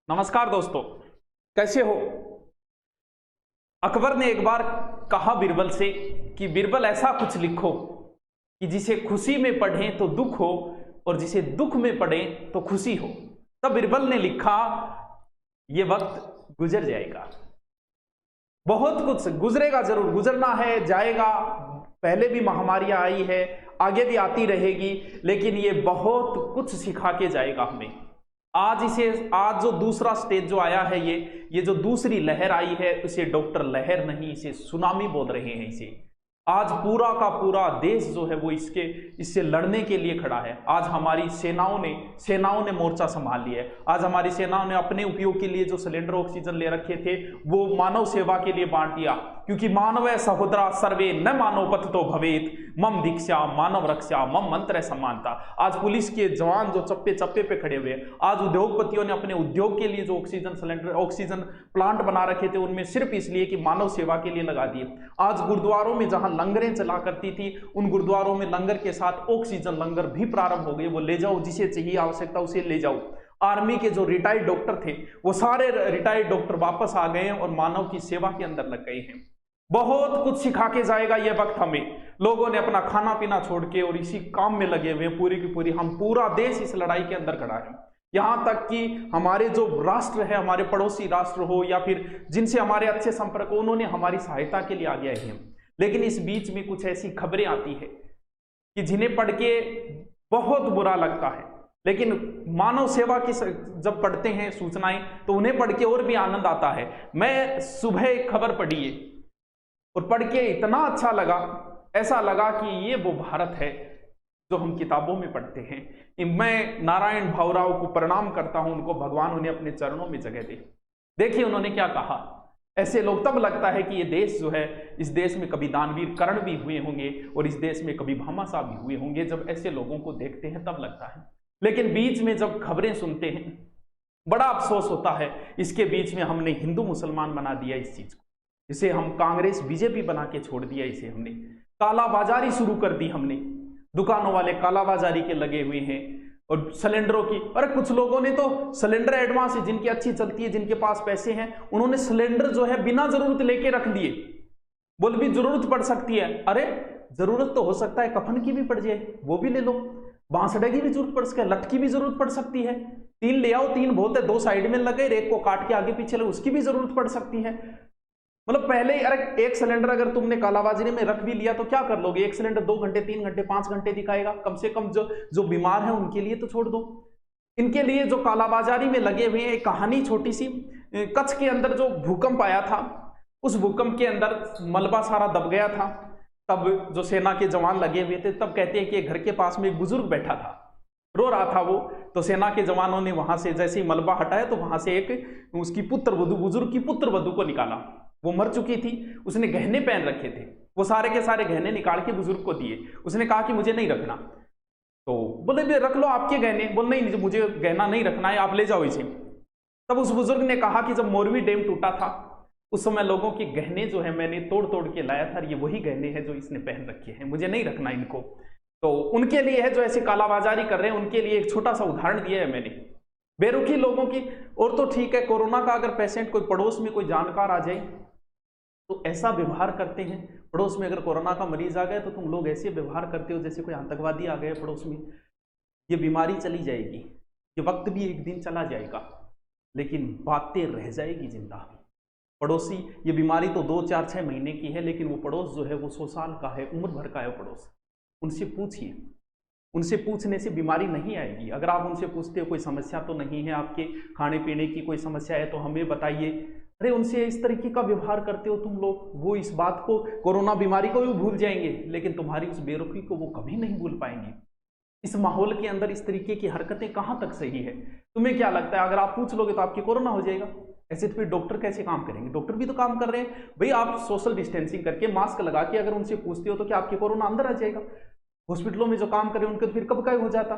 नमस्कार दोस्तों, कैसे हो। अकबर ने एक बार कहा बीरबल से कि बीरबल ऐसा कुछ लिखो कि जिसे खुशी में पढ़ें तो दुख हो और जिसे दुख में पढ़ें तो खुशी हो। तब बीरबल ने लिखा, ये वक्त गुजर जाएगा, बहुत कुछ गुजरेगा, जरूर गुजरना है, जाएगा। पहले भी महामारियां आई है, आगे भी आती रहेगी, लेकिन ये बहुत कुछ सिखा के जाएगा हमें। आज जो दूसरा स्टेज जो आया है, ये जो दूसरी लहर आई है, इसे डॉक्टर लहर नहीं, इसे सुनामी बोल रहे हैं। इसे आज पूरा का पूरा देश जो है वो इससे लड़ने के लिए खड़ा है। आज हमारी सेनाओं ने मोर्चा संभाल लिया है। आज हमारी सेनाओं ने अपने उपयोग के लिए जो सिलेंडर ऑक्सीजन ले रखे थे वो मानव सेवा के लिए बांट दिया, क्योंकि मानव सहोदरा सर्वे न मानव पतितो भवेत मम दीक्षा मानव रक्षा मम मंत्र समानता। आज पुलिस के जवान जो चप्पे चप्पे पे खड़े हुए, आज उद्योगपतियों ने अपने उद्योग के लिए जो ऑक्सीजन प्लांट बना रखे थे उनमें सिर्फ इसलिए कि मानव सेवा के लिए लगा दिए। आज गुरुद्वारों में जहां लंगरें चला करती थी, उन गुरुद्वारों में लंगर के साथ ऑक्सीजन लंगर भी प्रारंभ हो गए। वो ले जाओ, जिसे चाहिए आवश्यकता उसे ले जाओ। आर्मी के जो रिटायर्ड डॉक्टर थे वो सारे रिटायर्ड डॉक्टर वापस आ गए और मानव की सेवा के अंदर लग गए हैं। बहुत कुछ सिखा के जाएगा ये वक्त हमें। लोगों ने अपना खाना पीना छोड़ के और इसी काम में लगे हुए हैं पूरी की पूरी। हम पूरा देश इस लड़ाई के अंदर खड़ा है। यहां तक कि हमारे जो राष्ट्र है, हमारे पड़ोसी राष्ट्र हो या फिर जिनसे हमारे अच्छे संपर्क हो, उन्होंने हमारी सहायता के लिए आगे आए हैं। लेकिन इस बीच में कुछ ऐसी खबरें आती है कि जिन्हें पढ़ के बहुत बुरा लगता है, लेकिन मानव सेवा की जब पढ़ते हैं सूचनाएं तो उन्हें पढ़ के और भी आनंद आता है। मैं सुबह एक खबर पढ़ी है और पढ़ के इतना अच्छा लगा, ऐसा लगा कि ये वो भारत है जो हम किताबों में पढ़ते हैं। मैं नारायण भाऊराव को प्रणाम करता हूं, उनको भगवान उन्हें अपने चरणों में जगह दे। देखिए उन्होंने क्या कहा। ऐसे लोग, तब लगता है कि ये देश जो है, इस देश में कभी दानवीर कर्ण भी हुए होंगे और इस देश में कभी भामाशाह भी हुए होंगे। जब ऐसे लोगों को देखते हैं तब लगता है, लेकिन बीच में जब खबरें सुनते हैं बड़ा अफसोस होता है। इसके बीच में हमने हिंदू मुसलमान बना दिया इस चीज को, इसे हम कांग्रेस बीजेपी बना के छोड़ दिया। इसे हमने कालाबाजारी शुरू कर दी। हमने दुकानों वाले कालाबाजारी के लगे हुए हैं और सिलेंडरों की। अरे कुछ लोगों ने तो सिलेंडर एडवांस है, जिनकी अच्छी चलती है, जिनके पास पैसे हैं, उन्होंने सिलेंडर जो है बिना जरूरत लेके रख दिए। बोल भी जरूरत पड़ सकती है। अरे जरूरत तो हो सकता है कफन की भी पड़ जाए, वो भी ले लो। बांसड़े की भी जरूरत पड़ सकती है, लठ की भी जरूरत पड़ सकती है। 3 ले आओ, 3 बहुत है, 2 साइड में लगे, एक को काट के आगे पीछे लगे, उसकी भी जरूरत पड़ सकती है। मतलब पहले ही, अरे एक सिलेंडर अगर तुमने कालाबाजारी में रख भी लिया तो क्या कर लोगे। एक सिलेंडर 2 घंटे 3 घंटे 5 घंटे दिखाएगा। कम से कम जो बीमार है उनके लिए तो छोड़ दो। इनके लिए जो कालाबाजारी में लगे हुए हैं, एक कहानी छोटी सी। कच्छ के अंदर जो भूकंप आया था, उस भूकंप के अंदर मलबा सारा दब गया था। तब जो सेना के जवान लगे हुए थे, तब कहते हैं कि घर के पास में एक बुजुर्ग बैठा था, रो रहा था वो। तो सेना के जवानों ने वहां से जैसे ही मलबा हटाया तो वहां से एक उसकी पुत्रवधू, बुजुर्ग की पुत्रवधू को निकाला। वो मर चुकी थी, उसने गहने पहन रखे थे, वो सारे के सारे गहने निकाल के बुजुर्ग को दिए। उसने कहा कि मुझे नहीं रखना। तो बोले भी रख लो आपके गहने। बोल नहीं, मुझे गहना नहीं रखना है, आप ले जाओ इसे। तब उस बुजुर्ग ने कहा कि जब मोरवी डैम टूटा था उस समय लोगों के गहने जो है मैंने तोड़ तोड़ के लाया था, ये वही गहने हैं जो इसने पहन रखे हैं, मुझे नहीं रखना इनको। तो उनके लिए है जो ऐसे कालाबाजारी कर रहे हैं, उनके लिए एक छोटा सा उदाहरण दिया है मैंने, बेरुखी लोगों की। और तो ठीक है, कोरोना का अगर पेशेंट कोई पड़ोस में कोई जानकार आ जाए तो ऐसा व्यवहार करते हैं। पड़ोस में अगर कोरोना का मरीज आ गया तो तुम लोग ऐसे व्यवहार करते हो जैसे कोई आतंकवादी आ गए पड़ोस में। ये बीमारी चली जाएगी, ये वक्त भी एक दिन चला जाएगा, लेकिन बातें रह जाएगी जिंदा। पड़ोसी, ये बीमारी तो 2 4 6 महीने की है, लेकिन वो पड़ोस जो है वो 100 साल का है, उम्र भर का है पड़ोस। उनसे पूछिए, उनसे पूछने से बीमारी नहीं आएगी। अगर आप उनसे पूछते हो कोई समस्या तो नहीं है, आपके खाने पीने की कोई समस्या है तो हमें बताइए। अरे उनसे इस तरीके का व्यवहार करते हो तुम लोग, वो इस बात को, कोरोना बीमारी को भी भूल जाएंगे, लेकिन तुम्हारी उस बेरुखी को वो कभी नहीं भूल पाएंगे। इस माहौल के अंदर इस तरीके की हरकतें कहाँ तक सही है। तुम्हें क्या लगता है अगर आप पूछ लोगे तो आपकी कोरोना हो जाएगा? ऐसे तो फिर डॉक्टर कैसे काम करेंगे? डॉक्टर भी तो काम कर रहे हैं भाई। आप सोशल डिस्टेंसिंग करके मास्क लगा के अगर उनसे पूछते हो तो क्या आपकी कोरोना अंदर आ जाएगा? हॉस्पिटलों में जो काम कर रहे हैं उनके तो फिर कब का हो जाता।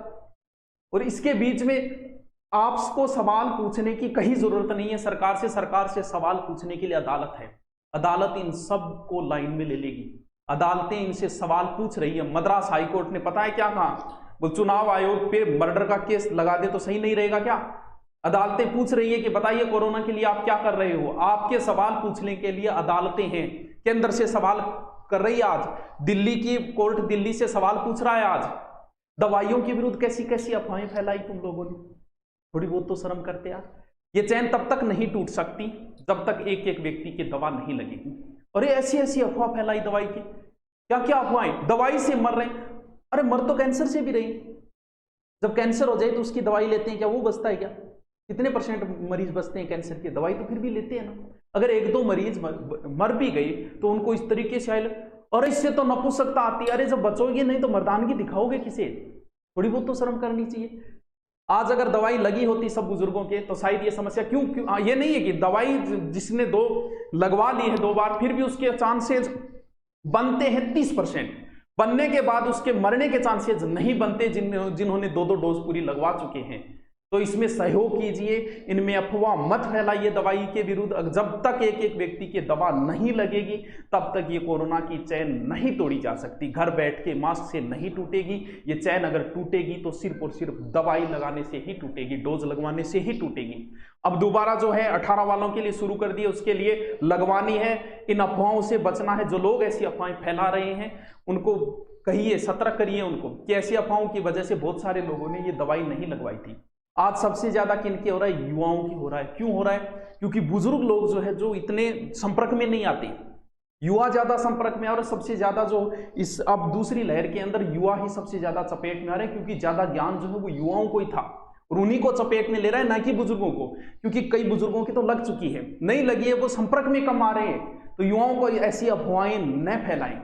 और इसके बीच में आपको सवाल पूछने की कहीं जरूरत नहीं है सरकार से सवाल पूछने के लिए अदालत है। अदालत इन सब को लाइन में ले लेगी। अदालतें इनसे सवाल पूछ रही है। मद्रास हाईकोर्ट ने पता है क्या कहा? वो चुनाव आयोग पे मर्डर का केस लगा दे तो सही नहीं रहेगा क्या? अदालतें पूछ रही है कि बताइए कोरोना के लिए आप क्या कर रहे हो। आपके सवाल पूछने के लिए अदालतें हैं, केंद्र से सवाल कर रही है। आज दिल्ली की कोर्ट दिल्ली से सवाल पूछ रहा है। आज दवाइयों के विरुद्ध कैसी कैसी अफवाहें फैलाई तुम लोगों ने, थोड़ी बहुत तो शर्म करते यार। ये चैन तब तक नहीं टूट सकती जब तक एक एक व्यक्ति की दवा नहीं लगेगी। अरे ऐसी ऐसी अफवाह फैलाई दवाई की, क्या क्या अफवाहें, दवाई से मर रहे हैं। अरे मर तो कैंसर से भी रही, जब कैंसर हो जाए तो उसकी दवाई लेते हैं क्या, वो बचता है क्या? कितने % मरीज बचते हैं कैंसर की, दवाई तो फिर भी लेते हैं ना। अगर एक दो मरीज मर भी गई तो उनको इस तरीके से आए, और इससे तो नपुंसकता आती है। अरे जब बचोगे नहीं तो मर्दानगी दिखाओगे किसे? थोड़ी बहुत तो शर्म करनी चाहिए। आज अगर दवाई लगी होती सब बुजुर्गों के तो शायद ये समस्या क्यों ये नहीं है कि दवाई जिसने लगवा ली है 2 बार फिर भी उसके चांसेस बनते हैं 30%, बनने के बाद उसके मरने के चांसेस नहीं बनते जिन्होंने 2 डोज पूरी लगवा चुके हैं। तो इसमें सहयोग कीजिए, इनमें अफवाह मत फैलाइए दवाई के विरुद्ध। जब तक एक एक व्यक्ति की दवा नहीं लगेगी तब तक ये कोरोना की चैन नहीं तोड़ी जा सकती। घर बैठ के मास्क से नहीं टूटेगी ये चैन। अगर टूटेगी तो सिर्फ और सिर्फ दवाई लगाने से ही टूटेगी, डोज लगवाने से ही टूटेगी। अब दोबारा जो है 18 वालों के लिए शुरू कर दिए, उसके लिए लगवानी है। इन अफवाहों से बचना है। जो लोग ऐसी अफवाहें फैला रहे हैं उनको कहिए, सतर्क करिए उनको कि ऐसी अफवाहों की वजह से बहुत सारे लोगों ने ये दवाई नहीं लगवाई थी। आज सबसे ज्यादा किनके हो रहा है? युवाओं की हो रहा है। क्यों हो रहा है? क्योंकि बुजुर्ग लोग जो है जो इतने संपर्क में नहीं आते, युवा ज्यादा संपर्क में। और सबसे ज्यादा जो इस अब दूसरी लहर के अंदर युवा ही सबसे ज्यादा चपेट में आ रहे हैं, क्योंकि ज्यादा ज्ञान जो है वो युवाओं को ही था और उन्हीं को चपेट में ले रहा है, ना कि बुजुर्गों को। क्योंकि कई बुजुर्गों की तो लग चुकी है, नहीं लगी है, वो संपर्क में कम आ रहे हैं। तो युवाओं को ऐसी अफवाहें न फैलाएं।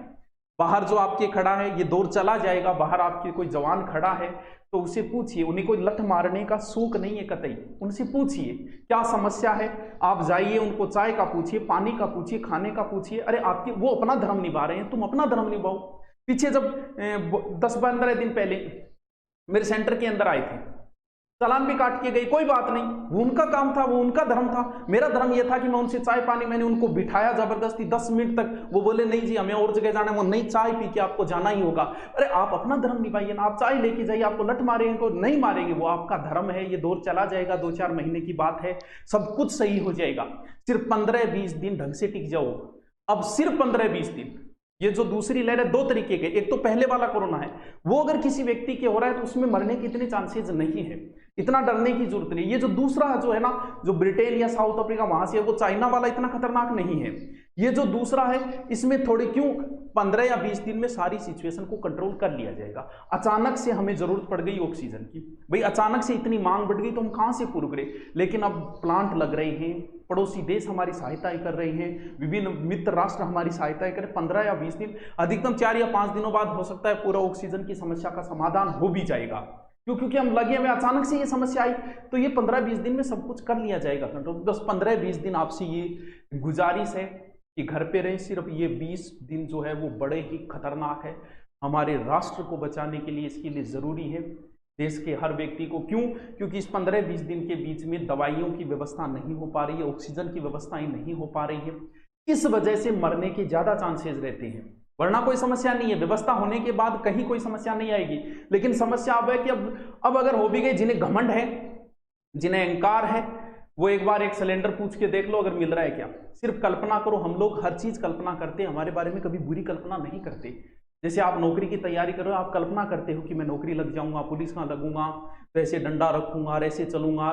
बाहर जो आपके खड़ा है ये दौर चला जाएगा, बाहर आपके कोई जवान खड़ा है तो उसे पूछिए। उन्हें कोई लठ मारने का शौक नहीं है कतई, उनसे पूछिए क्या समस्या है। आप जाइए उनको चाय का पूछिए, पानी का पूछिए, खाने का पूछिए। अरे आपके वो अपना धर्म निभा रहे हैं, तुम अपना धर्म निभाओ। पीछे जब 10-15 दिन पहले मेरे सेंटर के अंदर आए थे, चालान भी काट के गए, कोई बात नहीं, वो उनका काम था, वो उनका धर्म था। मेरा धर्म यह था कि मैं उनसे चाय पानी, मैंने उनको बिठाया जबरदस्ती 10 मिनट तक। वो बोले नहीं जी हमें और जगह जाना है। वो नहीं, चाय पी के आपको जाना ही होगा। अरे आप अपना धर्म निभाइए ना, आप चाय लेके जाइए। आपको लठ मारेंगे को नहीं मारेंगे, वो आपका धर्म है। ये दौर चला जाएगा, 2-4 महीने की बात है, सब कुछ सही हो जाएगा। सिर्फ 15-20 दिन ढंग से टिक जाओ। अब सिर्फ 15-20 दिन। ये जो दूसरी लहर है 2 तरीके के, एक तो पहले वाला कोरोना है, वो अगर किसी व्यक्ति के हो रहा है तो उसमें मरने के इतने चांसेस नहीं है, इतना डरने की जरूरत नहीं। ये जो दूसरा जो है ना, जो ब्रिटेन या साउथ अफ्रीका वहां से है, वो चाइना वाला इतना खतरनाक नहीं है। ये जो दूसरा है इसमें थोड़ी क्यों 15 या 20 दिन में सारी सिचुएशन को कंट्रोल कर लिया जाएगा। अचानक से हमें जरूरत पड़ गई ऑक्सीजन की, भाई अचानक से इतनी मांग बढ़ गई तो हम कहां से पूरा करें। लेकिन अब प्लांट लग रहे हैं, पड़ोसी देश हमारी सहायताएं कर रहे हैं, विभिन्न मित्र राष्ट्र हमारी सहायताएं करें। 15 या 20 दिन, अधिकतम 4 या 5 दिनों बाद हो सकता है पूरा ऑक्सीजन की समस्या का समाधान हो भी जाएगा। क्योंकि हम लगे हुए, अचानक से ये समस्या आई तो ये 15-20 दिन में सब कुछ कर लिया जाएगा कंट्रोल। बस 15-20 दिन आपसे ये गुजारिश है कि घर पे रहें। सिर्फ ये 20 दिन जो है वो बड़े ही खतरनाक है हमारे राष्ट्र को बचाने के लिए। इसके लिए ज़रूरी है देश के हर व्यक्ति को। क्यों? क्योंकि इस 15-20 दिन के बीच में दवाइयों की व्यवस्था नहीं हो पा रही है, ऑक्सीजन की व्यवस्थाएं नहीं हो पा रही है। इस वजह से मरने के ज़्यादा चांसेस रहते हैं, वरना कोई समस्या नहीं है। व्यवस्था होने के बाद कहीं कोई समस्या नहीं आएगी। लेकिन समस्या अब है कि अब अगर हो भी गई, जिन्हें घमंड है, जिन्हें अहंकार है, वो एक बार एक सिलेंडर पूछ के देख लो अगर मिल रहा है क्या। सिर्फ कल्पना करो, हम लोग हर चीज कल्पना करते हैं, हमारे बारे में कभी बुरी कल्पना नहीं करते। जैसे आप नौकरी की तैयारी करो, आप कल्पना करते हो कि मैं नौकरी लग जाऊंगा, पुलिस में लगूंगा, तो ऐसे डंडा रखूंगा, ऐसे चलूंगा।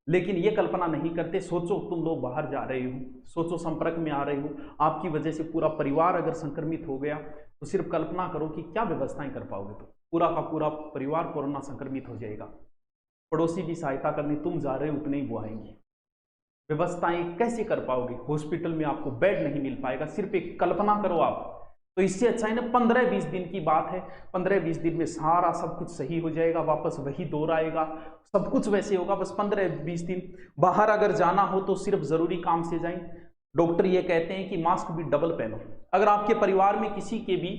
लेकिन ये कल्पना नहीं करते। सोचो तुम लोग बाहर जा रहे हो, सोचो संपर्क में आ रहे हो, आपकी वजह से पूरा परिवार अगर संक्रमित हो गया तो सिर्फ कल्पना करो कि क्या व्यवस्थाएं कर पाओगे। तो पूरा का पूरा परिवार कोरोना संक्रमित हो जाएगा। पड़ोसी भी सहायता करने तुम जा रहे हो, उतने ही वो आएंगे। व्यवस्थाएं कैसे कर पाओगे? हॉस्पिटल में आपको बेड नहीं मिल पाएगा। सिर्फ एक कल्पना करो आप। तो इससे अच्छा है ना, 15-20 दिन की बात है। 15-20 दिन में सारा सब कुछ सही हो जाएगा, वापस वही दौर आएगा, सब कुछ वैसे होगा। बस 15-20 दिन बाहर अगर जाना हो तो सिर्फ जरूरी काम से जाएं। डॉक्टर ये कहते हैं कि मास्क भी डबल पहनो। अगर आपके परिवार में किसी के भी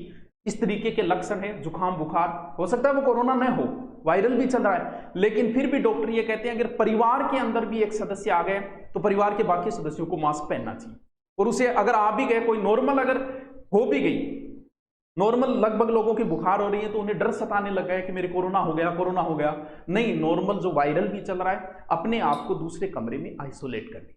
इस तरीके के लक्षण है, जुकाम बुखार, हो सकता है वो कोरोना न हो, वायरल भी चल रहा है, लेकिन फिर भी डॉक्टर ये कहते हैं अगर परिवार के अंदर भी एक सदस्य आ गए तो परिवार के बाकी सदस्यों को मास्क पहनना चाहिए। और उसे अगर आ भी गए, कोई नॉर्मल अगर हो भी गई नॉर्मल लगभग लोगों की बुखार हो रही है तो उन्हें डर सताने लगा है कि मेरे कोरोना हो गया, कोरोना हो गया। नहीं, नॉर्मल जो वायरल भी चल रहा है, अपने आप को दूसरे कमरे में आइसोलेट करनी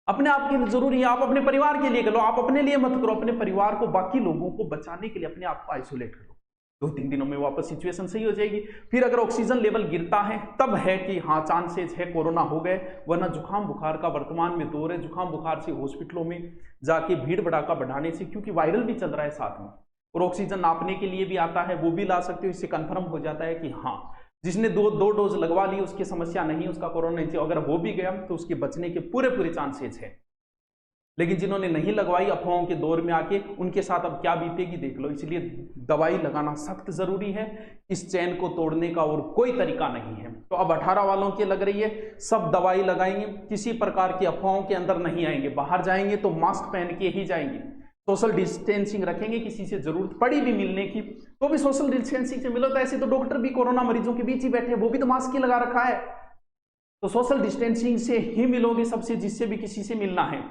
अपने आप के लिए जरूरी है। आप अपने परिवार के लिए करो, आप अपने लिए मत करो, अपने परिवार को, बाकी लोगों को बचाने के लिए अपने आप को आइसोलेट करो। 2-3 दिनों में वापस सिचुएशन सही हो जाएगी। फिर अगर ऑक्सीजन लेवल गिरता है तब है कि हाँ चांसेस है कोरोना हो गए, वरना जुकाम बुखार का वर्तमान में दौर है। जुकाम बुखार से हॉस्पिटलों में जाके भीड़ भड़ाका बढ़ाने से, क्योंकि वायरल भी चल रहा है साथ में, और ऑक्सीजन नापने के लिए भी आता है, वो भी ला सकते हो। इससे कंफर्म हो जाता है कि हाँ जिसने दो डोज लगवा ली उसकी समस्या नहीं, उसका कोरोना नहीं। अगर हो भी गया तो उसके बचने के पूरे चांसेस है। लेकिन जिन्होंने नहीं लगवाई अफवाहों के दौर में आके, उनके साथ अब क्या बीतेगी देख लो। इसलिए दवाई लगाना सख्त जरूरी है, इस चैन को तोड़ने का और कोई तरीका नहीं है। तो अब 18 वालों की लग रही है, सब दवाई लगाएंगे, किसी प्रकार की अफवाहों के अंदर नहीं आएंगे। बाहर जाएंगे तो मास्क पहन के ही जाएंगे, सोशल डिस्टेंसिंग रखेंगे। किसी से जरूरत पड़ी भी मिलने की तो भी सोशल डिस्टेंसिंग से मिलो। तो ऐसे तो डॉक्टर भी कोरोना मरीजों के बीच ही बैठे, वो भी तो मास्क ही लगा रखा है। तो सोशल डिस्टेंसिंग से ही मिलोगे सबसे, जिससे भी किसी से मिलना है।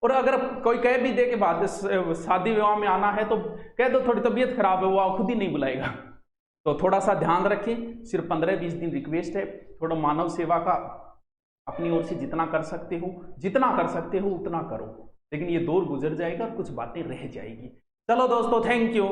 और अगर कोई कह भी दे के बाद शादी विवाह में आना है तो कह दो थोड़ी तबीयत खराब है, वो खुद ही नहीं बुलाएगा। तो थोड़ा सा ध्यान रखें। सिर्फ 15-20 दिन रिक्वेस्ट है, थोड़ा मानव सेवा का अपनी ओर से जितना कर सकते हो उतना करो। लेकिन ये दौर गुजर जाएगा और कुछ बातें रह जाएगी। चलो दोस्तों, थैंक यू।